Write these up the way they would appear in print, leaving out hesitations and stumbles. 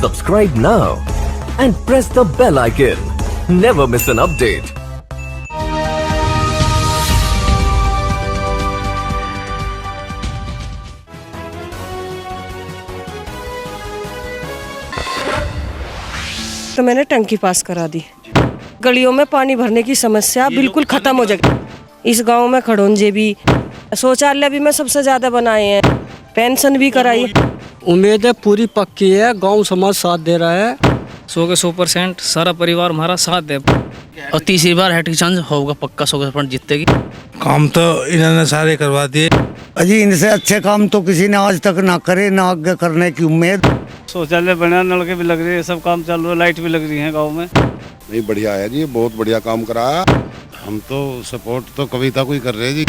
Subscribe now and press the bell icon. Never miss an update. तो मैंने टंकी पास करा दी। गलियों में पानी भरने की समस्या बिल्कुल खत्म हो जाएगी। इस गांव में खड़ोंजे भी, शौचालय भी मैं सबसे ज्यादा बनाए हैं, पेंशन भी कराई। उम्मीद है पूरी पक्की है, गांव समाज साथ दे रहा है। 100 के 100% सारा परिवार हमारा साथ दे। और तीसरी बार हैट्रिक चांस होगा पक्का, 100% जीतेगी। काम तो इन्होंने सारे करवा दिए। अजी इनसे अच्छे काम तो किसी ने आज तक ना करे, ना आगे करने की उम्मीद। शौचालय बना, नलके भी लग रहे हैं, सब काम चालू है, लाइट भी लग रही है गांव में। नहीं बढ़िया है जी, बहुत बढ़िया काम करा। हम तो सपोर्ट तो कविता को ही कर रहे हैं जी।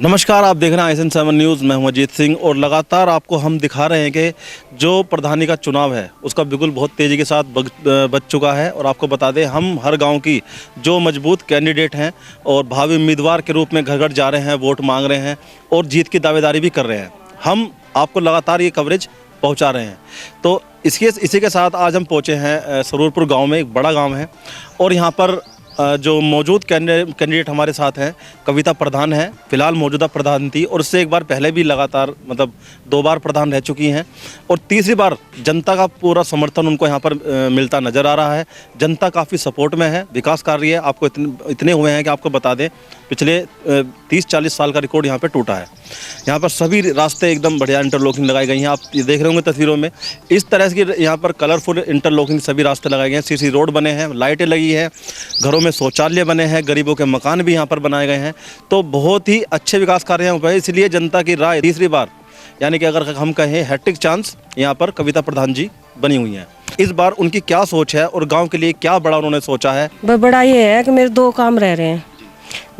नमस्कार, आप देख रहे हैं ISN7 न्यूज़। मैं हूं अजीत सिंह और लगातार आपको हम दिखा रहे हैं कि जो प्रधानी का चुनाव है उसका बिल्कुल बहुत तेज़ी के साथ बच चुका है। और आपको बता दें, हम हर गांव की जो मजबूत कैंडिडेट हैं और भावी उम्मीदवार के रूप में घर घर जा रहे हैं, वोट मांग रहे हैं और जीत की दावेदारी भी कर रहे हैं। हम आपको लगातार ये कवरेज पहुँचा रहे हैं। तो इसी के साथ आज हम पहुँचे हैं सरूरपुर गाँव में। एक बड़ा गाँव है और यहाँ पर जो मौजूद कैंडिडेट हमारे साथ हैं, कविता प्रधान है, फिलहाल मौजूदा प्रधान थी और उससे एक बार पहले भी लगातार 2 बार प्रधान रह चुकी हैं और तीसरी बार जनता का पूरा समर्थन उनको यहाँ पर मिलता नज़र आ रहा है। जनता काफ़ी सपोर्ट में है, विकास कार्य आपको इतने हुए हैं कि आपको बता दें पिछले 30-40 साल का रिकॉर्ड यहाँ पर टूटा है। यहाँ पर सभी रास्ते एकदम बढ़िया इंटरलॉकिंग लगाई गई हैं। आप ये देख रहे होंगे तस्वीरों में, इस तरह की यहाँ पर कलरफुल इंटरलॉकिंग सभी रास्ते लगाए गए हैं। सीसी रोड बने हैं, लाइटें लगी हैं, घरों में शौचालय बने हैं, गरीबों के मकान भी यहाँ पर बनाए गए हैं। तो बहुत ही अच्छे विकास कार्य यहाँ पर, इसलिए जनता की राय तीसरी बार, यानी कि अगर हम कहें हैट्रिक चांस, यहाँ पर कविता प्रधान जी बनी हुई हैं। इस बार उनकी क्या सोच है और गाँव के लिए क्या बड़ा उन्होंने सोचा है? बड़ा ये है कि मेरे 2 काम रह रहे हैं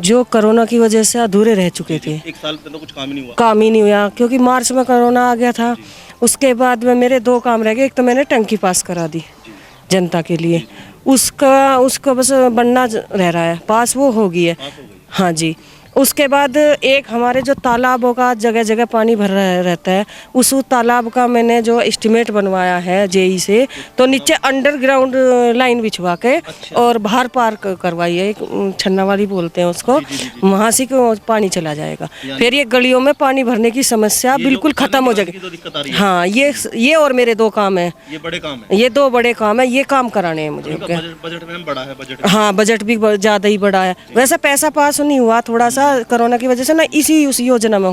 जो कोरोना की वजह से अधूरे रह चुके थे। 1 साल तो कुछ काम ही नहीं हुआ क्योंकि मार्च में कोरोना आ गया था। उसके बाद में मेरे 2 काम रह गए। एक तो मैंने टंकी पास करा दी जनता के लिए, उसका बस बनना रह रहा है, पास वो हो गई है। हाँ जी। उसके बाद एक हमारे जो तालाबों का जगह जगह पानी भर रहता है, उस तालाब का मैंने जो एस्टिमेट बनवाया है जेई से, तो नीचे अंडरग्राउंड लाइन बिछवा के और बाहर पार करवाई है, एक छन्ना वाली बोलते हैं उसको, वहाँ से पानी चला जाएगा। फिर ये गलियों में पानी भरने की समस्या बिल्कुल खत्म हो जाएगी। हाँ, ये और मेरे 2 काम है, ये बड़े काम है, ये 2 बड़े काम है, ये काम कराने हैं मुझे। बजट में बड़ा है, बजट हाँ, बजट भी ज़्यादा ही बड़ा है। वैसे पैसा पास नहीं हुआ, थोड़ा सा कोरोना की वजह से ना, उस योजना में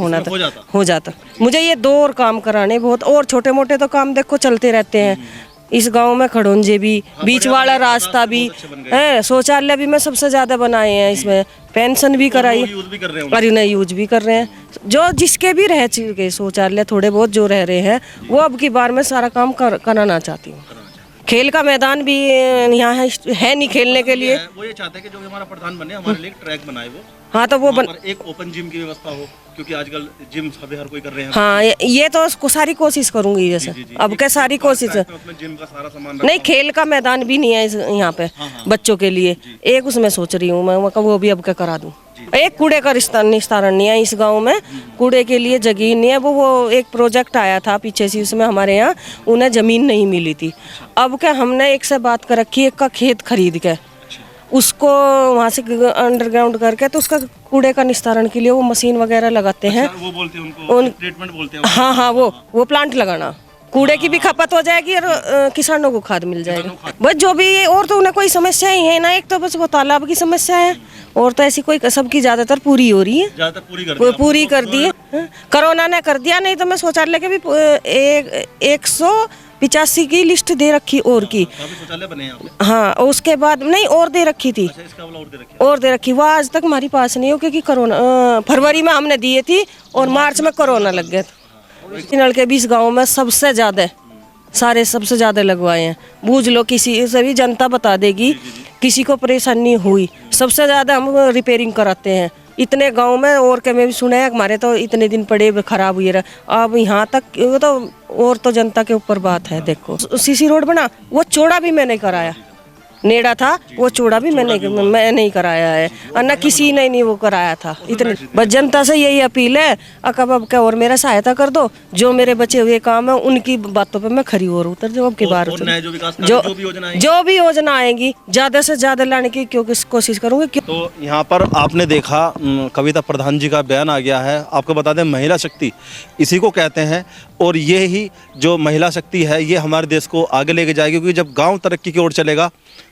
हो जाता। मुझे ये 2 और काम कराने बहुत, और छोटे मोटे तो काम देखो चलते रहते हैं। इस गांव में खड़ोंजे भी, बीच वाला रास्ता भी है, शौचालय भी मैं सबसे ज्यादा बनाए हैं, इसमें पेंशन भी कराई। अरे नहीं, यूज भी कर रहे हैं। जो जिसके भी रह चुके शौचालय थोड़े बहुत जो रह रहे हैं, वो अब की बार मैं सारा काम कराना चाहती हूँ। खेल का मैदान भी यहाँ है नहीं खेलने के लिए। वो ये चाहते हैं कि जो हमारा प्रधान बने, हमारे लिए ट्रैक बनाए वो। हाँ, तो वो एक ओपन जिम की व्यवस्था हो, क्योंकि आजकल जिम सभी हर कोई कर रहे हैं। हाँ, ये तो उसको सारी कोशिश करूंगी। जैसे अब क्या सारी कोशिश है, जिम का सारा सामान नहीं, खेल का मैदान भी नहीं है यहाँ पे बच्चों के लिए। एक उसमें सोच रही हूँ मैं, वो भी अब क्या करा दूँ। एक कूड़े का निस्तारण नहीं है इस गांव में, कूड़े के लिए जगह नहीं है। वो एक प्रोजेक्ट आया था पीछे से, उसमें हमारे यहाँ उन्हें ज़मीन नहीं मिली थी। अब क्या हमने एक से बात कर रखी, एक का खेत खरीद के उसको वहाँ से अंडरग्राउंड करके, तो उसका कूड़े का निस्तारण के लिए वो मशीन वगैरह लगाते हैं। वो बोलते हैं उनको ट्रीटमेंट बोलते हैं। हाँ, वो प्लांट लगाना, कूड़े की भी खपत हो जाएगी और किसानों को खाद मिल जाएगा। बस जो भी, और तो उन्हें कोई समस्या ही है ना, एक तो बस वो तालाब की समस्या है, और तो ऐसी कोई सबकी ज्यादातर पूरी हो रही है, पूरी कर दी है। कोरोना ने कर दिया, नहीं तो मैं शौचालय के भी 185 की लिस्ट दे रखी और की। शौचालय बने हैं। हाँ, उसके बाद नहीं, और दे रखी थी, और दे रखी। वो आज तक हमारी पास नहीं हो, क्योंकि कोरोना फरवरी में हमने दिए थी और मार्च में कोरोना लग गया था। नलके 20 गाँव में सबसे ज़्यादा लगवाए हैं। बूझ लो, किसी से भी जनता बता देगी, किसी को परेशानी हुई सबसे ज़्यादा हम रिपेयरिंग कराते हैं इतने गांव में। और क्या मैं भी सुना है, हमारे तो इतने दिन पड़े खराब हुए रहे, अब यहाँ तक तो, और तो जनता के ऊपर बात है। देखो सीसी रोड बना, वो चौड़ा भी मैंने कराया, नेड़ा था वो चूड़ा भी मैं नहीं कराया है, और न किसी ने नहीं वो कराया था। इतने बस जनता से यही अपील है, अकब अब क्या और मेरा सहायता कर दो, जो मेरे बचे हुए काम है उनकी बातों पे मैं खरी और उतर जाऊँ। अब की बार जो भी योजना आएगी ज्यादा से ज्यादा लाने की क्योंकि कोशिश करूंगी। तो यहाँ पर आपने देखा कविता प्रधान जी का बयान आ गया है। आपको बता दें महिला शक्ति इसी को कहते हैं, और ये ही जो महिला शक्ति है ये हमारे देश को आगे लेके जाएगी, क्योंकि जब गांव तरक्की की ओर चलेगा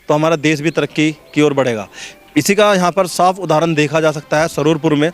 तो हमारा देश भी तरक्की की ओर बढ़ेगा। इसी का यहाँ पर साफ उदाहरण देखा जा सकता है। सरूरपुर में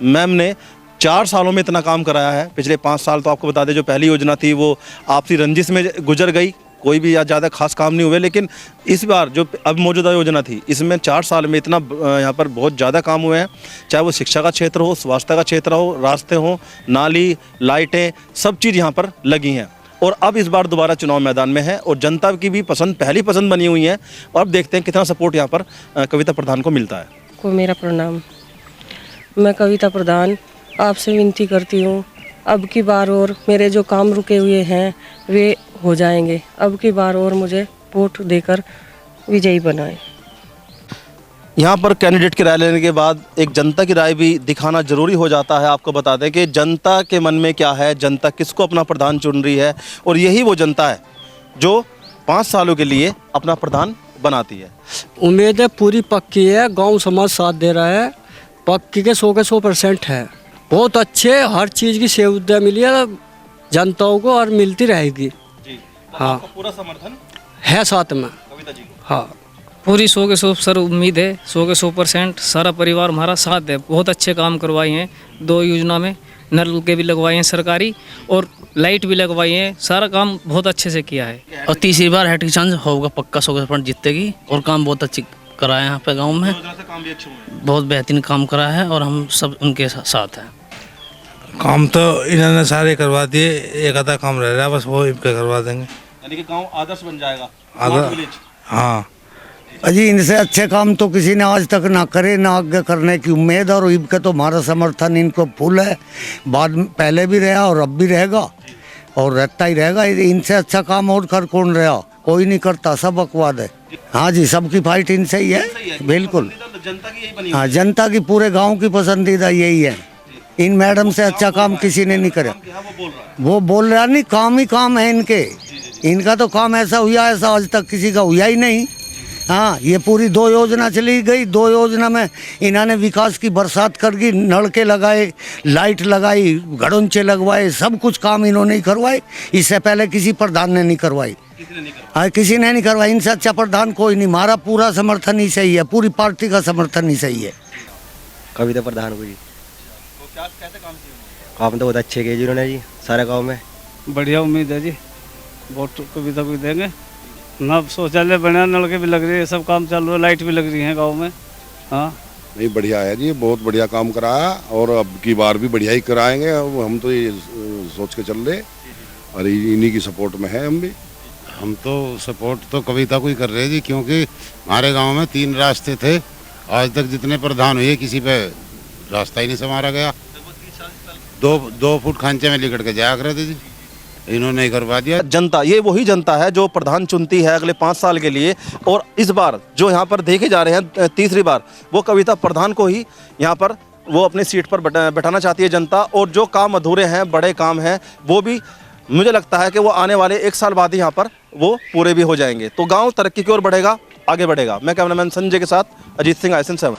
मैम ने 4 सालों में इतना काम कराया है। पिछले 5 साल तो आपको बता दें जो पहली योजना थी वो आपसी रंजिश में गुजर गई, कोई भी ज़्यादा खास काम नहीं हुए। लेकिन इस बार जो अब मौजूदा योजना थी इसमें 4 साल में इतना यहाँ पर बहुत ज़्यादा काम हुए हैं, चाहे वो शिक्षा का क्षेत्र हो, स्वास्थ्य का क्षेत्र हो, रास्ते हों, नाली, लाइटें, सब चीज़ यहाँ पर लगी हैं। और अब इस बार दोबारा चुनाव मैदान में है और जनता की भी पहली पसंद बनी हुई है। और अब देखते हैं कितना सपोर्ट यहाँ पर कविता प्रधान को मिलता है। को मेरा प्रणाम। मैं कविता प्रधान आपसे विनती करती हूँ, अब की बार और मेरे जो काम रुके हुए हैं वे हो जाएंगे। अब की बार और मुझे वोट देकर विजयी बनाएं। यहाँ पर कैंडिडेट की राय लेने के बाद एक जनता की राय भी दिखाना जरूरी हो जाता है। आपको बता दें कि जनता के मन में क्या है, जनता किसको अपना प्रधान चुन रही है, और यही वो जनता है जो 5 सालों के लिए अपना प्रधान बनाती है। उम्मीदें पूरी पक्की है, गांव समाज साथ दे रहा है, पक्की के 100% है। बहुत अच्छे हर चीज़ की सुविधा मिली है जनताओं को और मिलती रहेगी। हाँ, पूरा समर्थन है साथ में कविता जी को। हाँ, पूरी 100 के 100 सर उम्मीद है, 100 के 100% सारा परिवार हमारा साथ है। बहुत अच्छे काम करवाए हैं, 2 योजना में नल के भी लगवाए हैं सरकारी, और लाइट भी लगवाई है। सारा काम बहुत अच्छे से किया है। और तीसरी बार हैट्रिक चांस होगा पक्का 100% जीतेगी। और काम बहुत अच्छी करा है यहाँ पे गाँव में, काम भी अच्छे हुए हैं। बहुत बेहतरीन काम करा है और हम सब उनके साथ हैं। काम तो इन्होंने सारे करवा दिए, एक आधा काम रह रहा है बस वो इनके करवा देंगे। यानी कि गांव आदर्श बन जाएगा। हाँ, अजी इनसे अच्छे काम तो किसी ने आज तक ना करे, ना आगे करने की उम्मीद, और इनका तो हमारा समर्थन इनको फुल है। बाद में पहले भी रहा और अब भी रहेगा और रहता ही रहेगा। इनसे अच्छा काम और कर कौन रहा, कोई नहीं करता, सब बकवाद है। हाँ जी, सबकी फाइट इनसे ही है, बिल्कुल। हाँ, जनता की पूरे गांव की पसंदीदा यही है। इन मैडम से अच्छा काम किसी ने नहीं करा। वो बोल रहा नहीं, काम ही काम है इनके। इनका तो काम ऐसा हुआ, ऐसा आज तक किसी का हुआ ही नहीं। हाँ, ये पूरी 2 योजना चली गई, 2 योजना में इन्होंने विकास की बरसात कर दी, नलके लगाए, लाइट लगाई, घड़ोंचे लगवाए, सब कुछ काम इन्होंने ही करवाए। इससे पहले किसी प्रधान ने नहीं करवाई। हाँ, किसी ने नहीं करवाई। इनसे अच्छा प्रधान कोई नहीं। हमारा पूरा समर्थन ही सही है, पूरी पार्टी का समर्थन ही सही है। कविता प्रधान को जी काम तो बहुत अच्छे किए जी उन्होंने जी, सारे गाँव में बढ़िया उम्मीद है जी, वोट कविता को देंगे ना। शौचालय बना, नलके भी लग रहे हैं, सब काम चालू है, लाइट भी लग रही है गांव में। हाँ, नहीं बढ़िया है जी, बहुत बढ़िया काम कराया और अब की बार भी बढ़िया ही कराएंगे। हम तो ये सोच के चल रहे और इन्हीं की सपोर्ट में है। हम तो सपोर्ट तो कविता को ही कर रहे हैं जी, क्योंकि हमारे गांव में 3 रास्ते थे, आज तक जितने प्रधान हुए किसी पे रास्ता ही नहीं संवारा गया। 2 फुट खांचे में लिकड़ के जाया करते थे जी, इन्होंने करवा दिया। जनता, ये वही जनता है जो प्रधान चुनती है अगले 5 साल के लिए। और इस बार जो यहाँ पर देखे जा रहे हैं तीसरी बार, वो कविता प्रधान को ही यहाँ पर वो अपनी सीट पर बैठाना चाहती है जनता। और जो काम अधूरे हैं, बड़े काम हैं, वो भी मुझे लगता है कि वो आने वाले 1 साल बाद ही यहाँ पर वो पूरे भी हो जाएंगे। तो गाँव तरक्की की ओर बढ़ेगा, आगे बढ़ेगा। मैं कैमरामैन संजय के साथ अजीत सिंह, ISN 7।